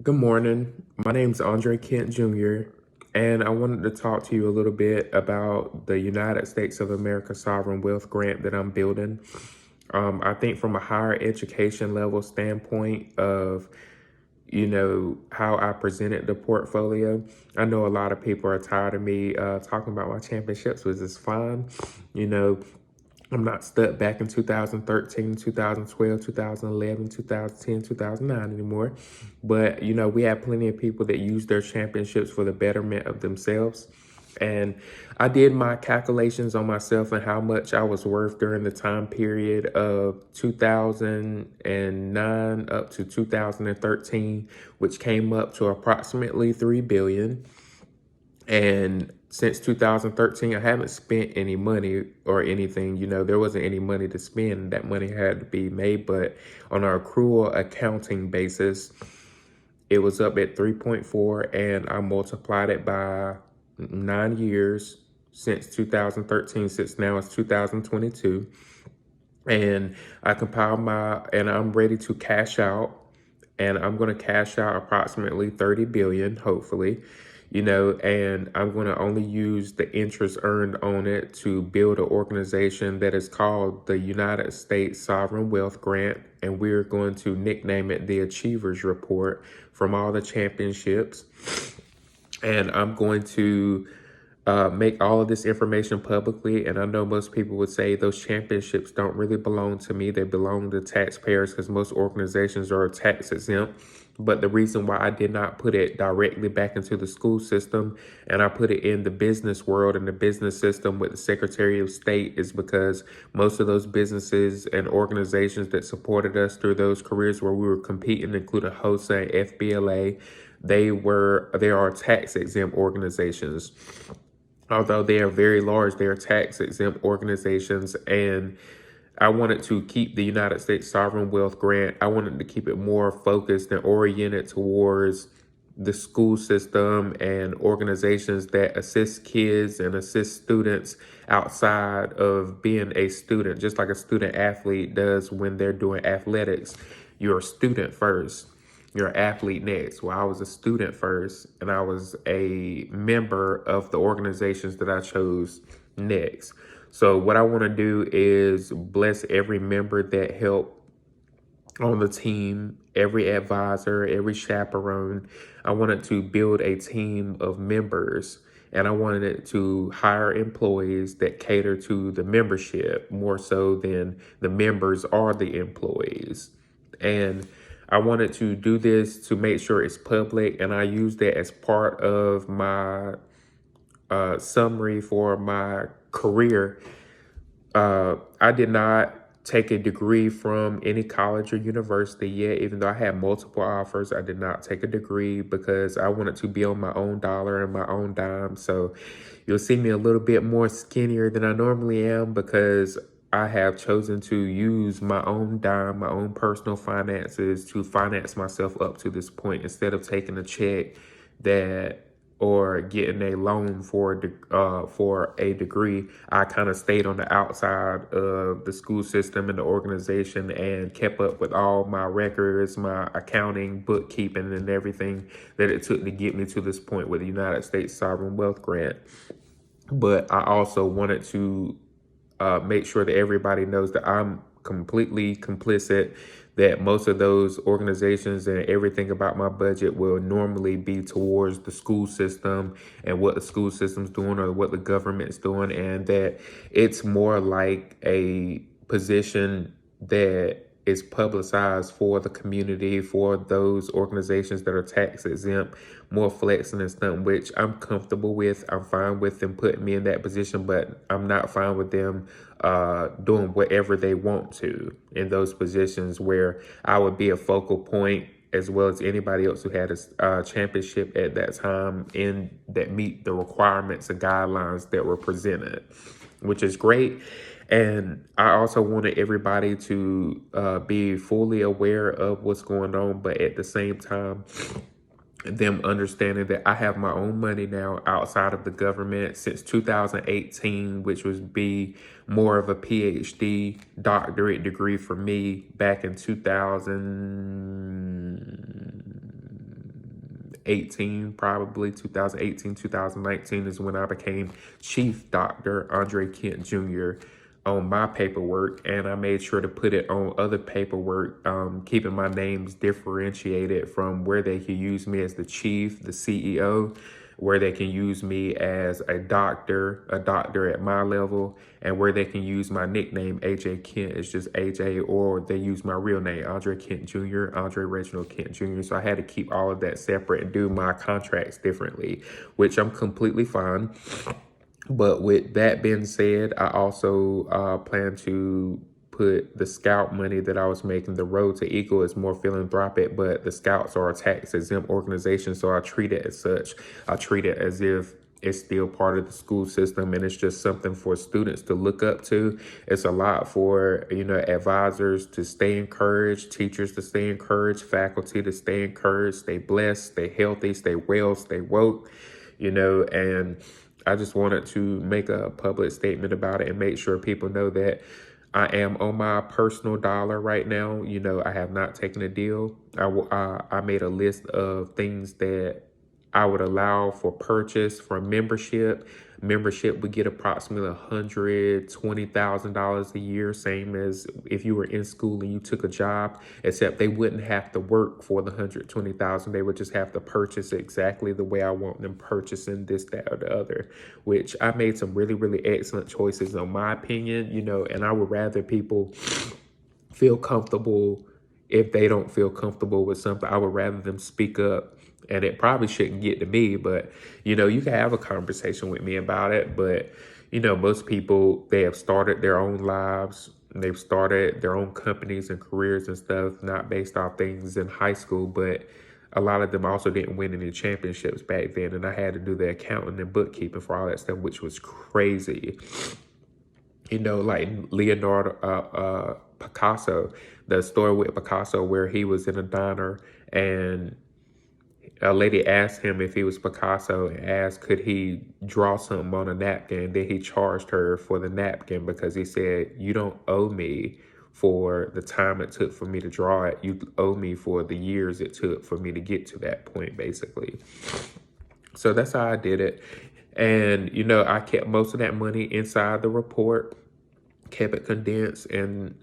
Good morning. My name's Andre Kent Jr., and I wanted to talk to you a little bit about the United States of America Sovereign Wealth Grant that I'm building. I think from a higher education level standpoint of, how I presented the portfolio, I know a lot of people are tired of me talking about my championships, which is fine. You know, I'm not stuck back in 2013, 2012, 2011, 2010, 2009 anymore. But, we have plenty of people that use their championships for the betterment of themselves. And I did my calculations on myself and how much I was worth during the time period of 2009 up to 2013, which came up to approximately 3 billion. And since 2013, I haven't spent any money or anything. There wasn't any money to spend. That money had to be made. But on our accrual accounting basis, it was up at 3.4, and I multiplied it by 9 years since 2013, since now it's 2022. And and I'm ready to cash out, and I'm going to cash out approximately 30 billion, hopefully, and I'm going to only use the interest earned on it to build an organization that is called the United States Sovereign Wealth Grant, and we're going to nickname it the Achievers Report from all the championships. And I'm going to make all of this information publicly. And I know most people would say those championships don't really belong to me. They belong to taxpayers because most organizations are tax exempt. But the reason why I did not put it directly back into the school system and I put it in the business world and the business system with the Secretary of State is because most of those businesses and organizations that supported us through those careers where we were competing, including HOSA and FBLA, they are tax exempt organizations. Although they are very large, they are tax exempt organizations. And I wanted to keep the United States Sovereign Wealth Grant. I wanted to keep it more focused and oriented towards the school system and organizations that assist kids and assist students outside of being a student, just like a student athlete does when they're doing athletics. You're a student first. You're an athlete next. Well, I was a student first, and I was a member of the organizations that I chose next. So what I want to do is bless every member that helped on the team, every advisor, every chaperone. I wanted to build a team of members, and I wanted to hire employees that cater to the membership more so than the members are the employees. And I wanted to do this to make sure it's public, and I used that as part of my summary for my career. I did not take a degree from any college or university yet, even though I had multiple offers. I did not take a degree because I wanted to be on my own dollar and my own dime. So you'll see me a little bit more skinnier than I normally am because I have chosen to use my own dime, my own personal finances to finance myself up to this point instead of taking a check that or getting a loan for a degree. I kind of stayed on the outside of the school system and the organization and kept up with all my records, my accounting, bookkeeping, and everything that it took to get me to this point with the United States Sovereign Wealth Grant. But I also wanted to make sure that everybody knows that I'm completely complicit, that most of those organizations and everything about my budget will normally be towards the school system and what the school system's doing or what the government's doing, and that it's more like a position that is publicized for the community, for those organizations that are tax exempt, more flexing and stuff, which I'm comfortable with. I'm fine with them putting me in that position, but I'm not fine with them doing whatever they want to in those positions where I would be a focal point as well as anybody else who had a championship at that time in that meet the requirements and guidelines that were presented, which is great. And I also wanted everybody to be fully aware of what's going on, but at the same time, them understanding that I have my own money now outside of the government since 2018, which would be more of a PhD doctorate degree for me back in 2000. 2018, probably 2018, 2019 is when I became Chief Dr. Andre Kent Jr. on my paperwork, and I made sure to put it on other paperwork, keeping my names differentiated from where they could use me as the chief, the CEO, where they can use me as a doctor at my level, and where they can use my nickname, AJ Kent, is just AJ, or they use my real name, Andre Kent Jr., Andre Reginald Kent Jr. So I had to keep all of that separate and do my contracts differently, which I'm completely fine. But with that being said, I also plan to put the scout money that I was making. The Road to Eagle is more philanthropic, but the scouts are a tax exempt organization, so I treat it as such. I treat it as if it's still part of the school system, and it's just something for students to look up to. It's a lot for, advisors to stay encouraged, teachers to stay encouraged, faculty to stay encouraged, stay blessed, stay healthy, stay well, stay woke, and I just wanted to make a public statement about it and make sure people know that I am on my personal dollar right now. I have not taken a deal. I made a list of things that I would allow for purchase from membership. Membership would get approximately $120,000 a year, same as if you were in school and you took a job, except they wouldn't have to work for the $120,000. They would just have to purchase exactly the way I want them purchasing this, that, or the other, which I made some really, really excellent choices in my opinion, and I would rather people feel comfortable. If they don't feel comfortable with something, I would rather them speak up. And it probably shouldn't get to me, but, you can have a conversation with me about it. But, most people, they have started their own lives. They've started their own companies and careers and stuff, not based off things in high school, but a lot of them also didn't win any championships back then. And I had to do the accounting and bookkeeping for all that stuff, which was crazy. Like Leonardo, Picasso, the story with Picasso where he was in a diner and a lady asked him if he was Picasso and asked could he draw something on a napkin. Then he charged her for the napkin because he said, you don't owe me for the time it took for me to draw it. You owe me for the years it took for me to get to that point, basically. So that's how I did it. And, I kept most of that money inside the report, kept it condensed, and,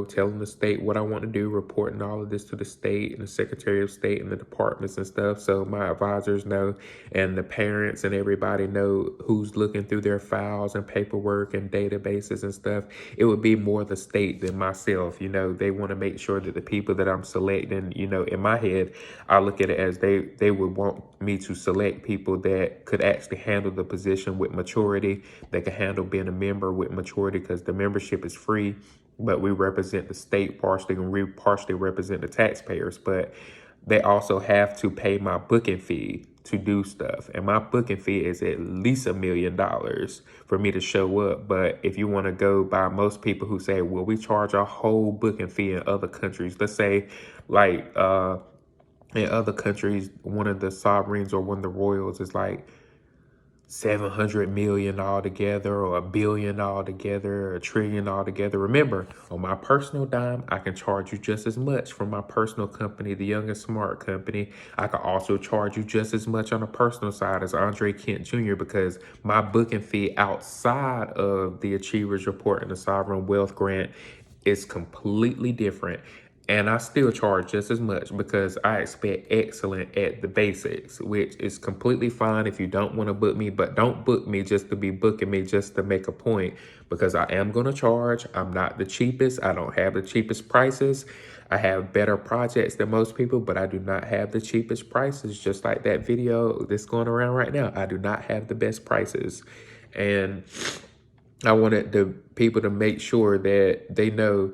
telling the state what I want to do, reporting all of this to the state and the Secretary of State and the departments and stuff. So my advisors know, and the parents and everybody know who's looking through their files and paperwork and databases and stuff. It would be more the state than myself. They want to make sure that the people that I'm selecting, in my head, I look at it as they would want me to select people that could actually handle the position with maturity, that could handle being a member with maturity, because the membership is free, but we represent the state partially and we partially represent the taxpayers. But they also have to pay my booking fee to do stuff. And my booking fee is at least $1 million for me to show up. But if you want to go by most people who say, well, we charge a whole booking fee in other countries, let's say like in other countries, one of the sovereigns or one of the royals is like 700 million altogether, or $1 billion altogether, or $1 trillion altogether. Remember, on my personal dime, I can charge you just as much from my personal company, the Young and Smart Company. I can also charge you just as much on the personal side as Andre Kent Jr. because my booking fee outside of the Achievers Report and the Sovereign Wealth Grant is completely different. And I still charge just as much because I expect excellent at the basics, which is completely fine if you don't want to book me. But don't book me just to be booking me just to make a point, because I am going to charge. I'm not the cheapest. I don't have the cheapest prices. I have better projects than most people, but I do not have the cheapest prices. Just like that video that's going around right now, I do not have the best prices. And I wanted the people to make sure that they know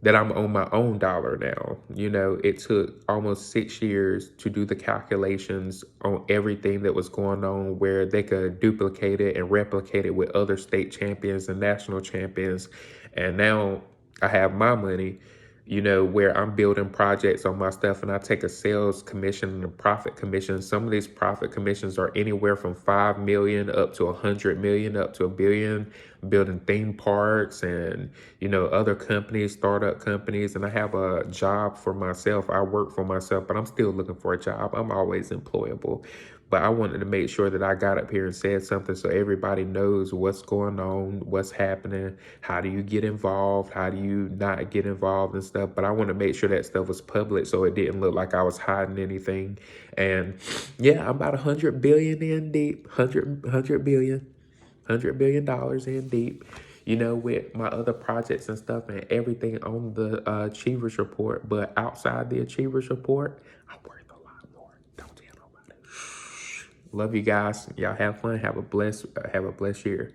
that I'm on my own dollar now. It took almost 6 years to do the calculations on everything that was going on, where they could duplicate it and replicate it with other state champions and national champions. And now I have my money, where I'm building projects on my stuff, and I take a sales commission and a profit commission. Some of these profit commissions are anywhere from 5 million up to 100 million, up to $1 billion. building theme parks and, you know, other companies, startup companies. And I have a job for myself. I work for myself, but I'm still looking for a job. I'm always employable. But I wanted to make sure that I got up here and said something so everybody knows what's going on, what's happening, how do you get involved, how do you not get involved and stuff. But I want to make sure that stuff was public so it didn't look like I was hiding anything. And yeah, I'm about 100 billion in deep, 100 billion. $100 billion in deep, you know, with my other projects and stuff and everything on the Achievers Report. But outside the Achievers Report, I'm worth a lot more. Don't tell nobody. Love you guys. Y'all have fun. Have a blessed year.